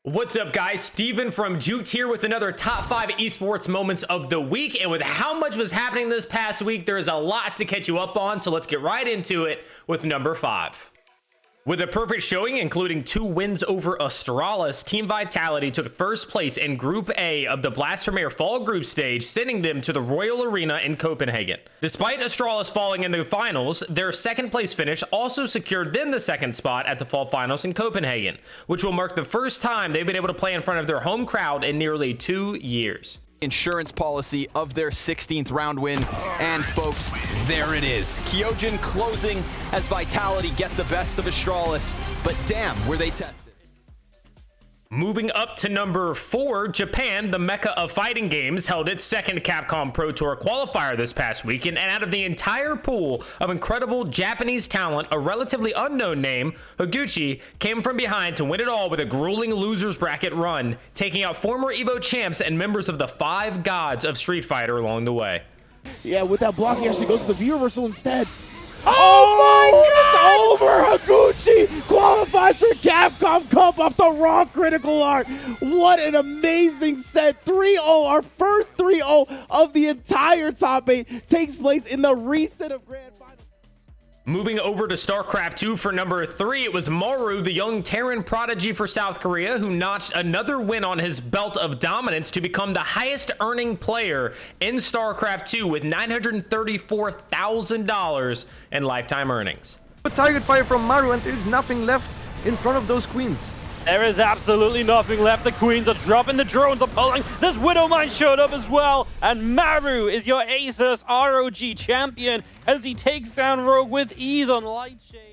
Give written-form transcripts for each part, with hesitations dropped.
What's up, guys? Steven from Juked here with another top 5 esports moments of the week. And with how much was happening this past week, there is a lot to catch you up on. So let's get right into it with number 5. With a perfect showing, including 2 wins over Astralis, Team Vitality took first place in Group A of the Blast Premier Fall Group stage, sending them to the Royal Arena in Copenhagen. Despite Astralis falling in the finals, their second place finish also secured them the second spot at the Fall Finals in Copenhagen, which will mark the first time they've been able to play in front of their home crowd in nearly 2 years. Insurance policy of their 16th round win, and folks, there it is. Kyojin closing as Vitality get the best of Astralis, but damn, were they tested. Moving up to number 4, Japan, the mecca of fighting games, held its second Capcom Pro Tour qualifier this past weekend, and out of the entire pool of incredible Japanese talent, a relatively unknown name, Haguchi, came from behind to win it all with a grueling losers bracket run, taking out former EVO champs and members of the 5 gods of Street Fighter along the way. Yeah, with that block, he actually goes to the V reversal instead. Oh my God! It's over! Haguchi qualifies for Capcom Cup off the raw critical art. What an amazing set. 3-0, our first 3-0 of the entire top 8 takes place in the reset of Grand Final. Moving over to StarCraft 2 for number 3, it was Maru, the young Terran prodigy for South Korea, who notched another win on his belt of dominance to become the highest earning player in StarCraft 2 with $934,000 in lifetime earnings. Target fire from Maru, and there's nothing left in front of those queens. There is absolutely nothing left. The queens are dropping, the drones are pulling. This Widowmine showed up as well. And Maru is your ASUS ROG champion as he takes down Rogue with ease on Lightshade.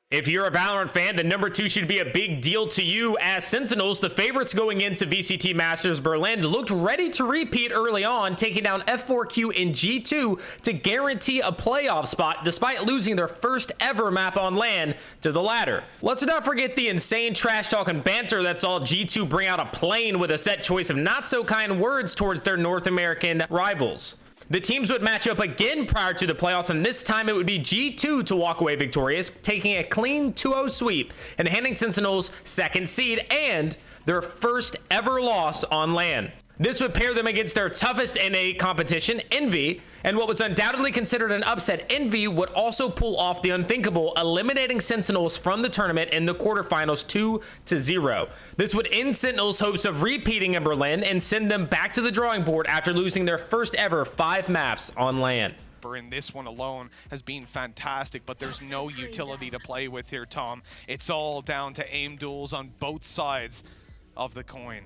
If you're a Valorant fan, then number 2 should be a big deal to you, as Sentinels, the favorites going into VCT Masters Berlin, looked ready to repeat early on, taking down F4Q in G2 to guarantee a playoff spot despite losing their first ever map on LAN to the latter. Let's not forget the insane trash talk and banter that saw G2 bring out a plane with a set choice of not so kind words towards their North American rivals. The teams would match up again prior to the playoffs, and this time it would be G2 to walk away victorious, taking a clean 2-0 sweep and handing Sentinels second seed and their first ever loss on LAN. This would pair them against their toughest NA competition, Envy, and what was undoubtedly considered an upset, Envy would also pull off the unthinkable, eliminating Sentinels from the tournament in the quarterfinals 2-0. This would end Sentinels' hopes of repeating in Berlin and send them back to the drawing board after losing their first ever 5 maps on LAN. In this one alone has been fantastic, but there's no utility to play with here, Tom. It's all down to aim duels on both sides of the coin.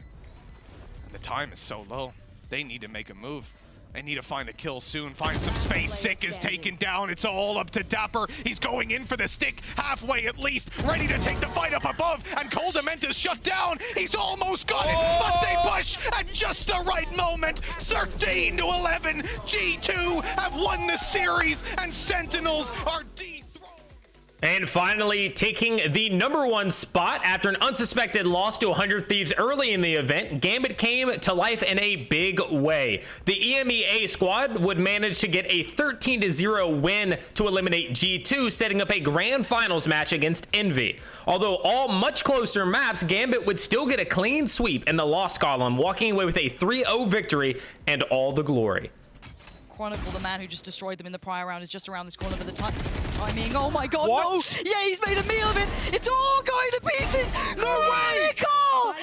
And the time is so low. They need to make a move. They need to find a kill soon, find some space. Sick is taken down. It's all up to Dapper. He's going in for the stick, halfway at least, ready to take the fight up above, and Coldament is shut down. He's almost got it, but they push at just the right moment. 13-11. G2 have won the series, and Sentinels are dethroned. And finally, taking the number 1 spot after an unsuspected loss to 100 Thieves early in the event, Gambit came to life in a big way. The EMEA squad would manage to get a 13-0 win to eliminate G2, setting up a grand finals match against Envy. Although all much closer maps, Gambit would still get a clean sweep in the loss column, walking away with a 3-0 victory and all the glory. Chronicle, the man who just destroyed them in the prior round, is just around this corner, but the timing, oh my God, What? no! Yeah, he's made a meal of it! It's all going to pieces! No way! Nicole,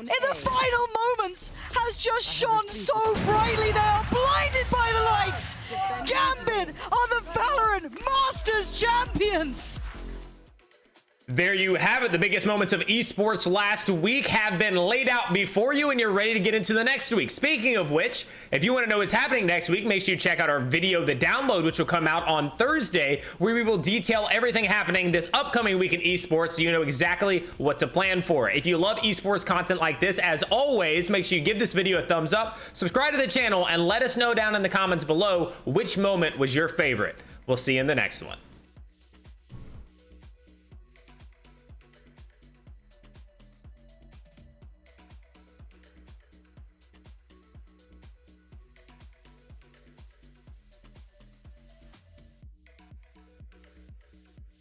in the final moments, has just shone so brightly. They are blinded by the lights! Gambit are the Valorant Masters champions! There you have it. The biggest moments of esports last week have been laid out before you, and you're ready to get into the next week. Speaking of which, if you want to know what's happening next week, make sure you check out our video, The Download, which will come out on Thursday, where we will detail everything happening this upcoming week in esports so you know exactly what to plan for. If you love esports content like this, as always, make sure you give this video a thumbs up, subscribe to the channel, and let us know down in the comments below which moment was your favorite. We'll see you in the next one.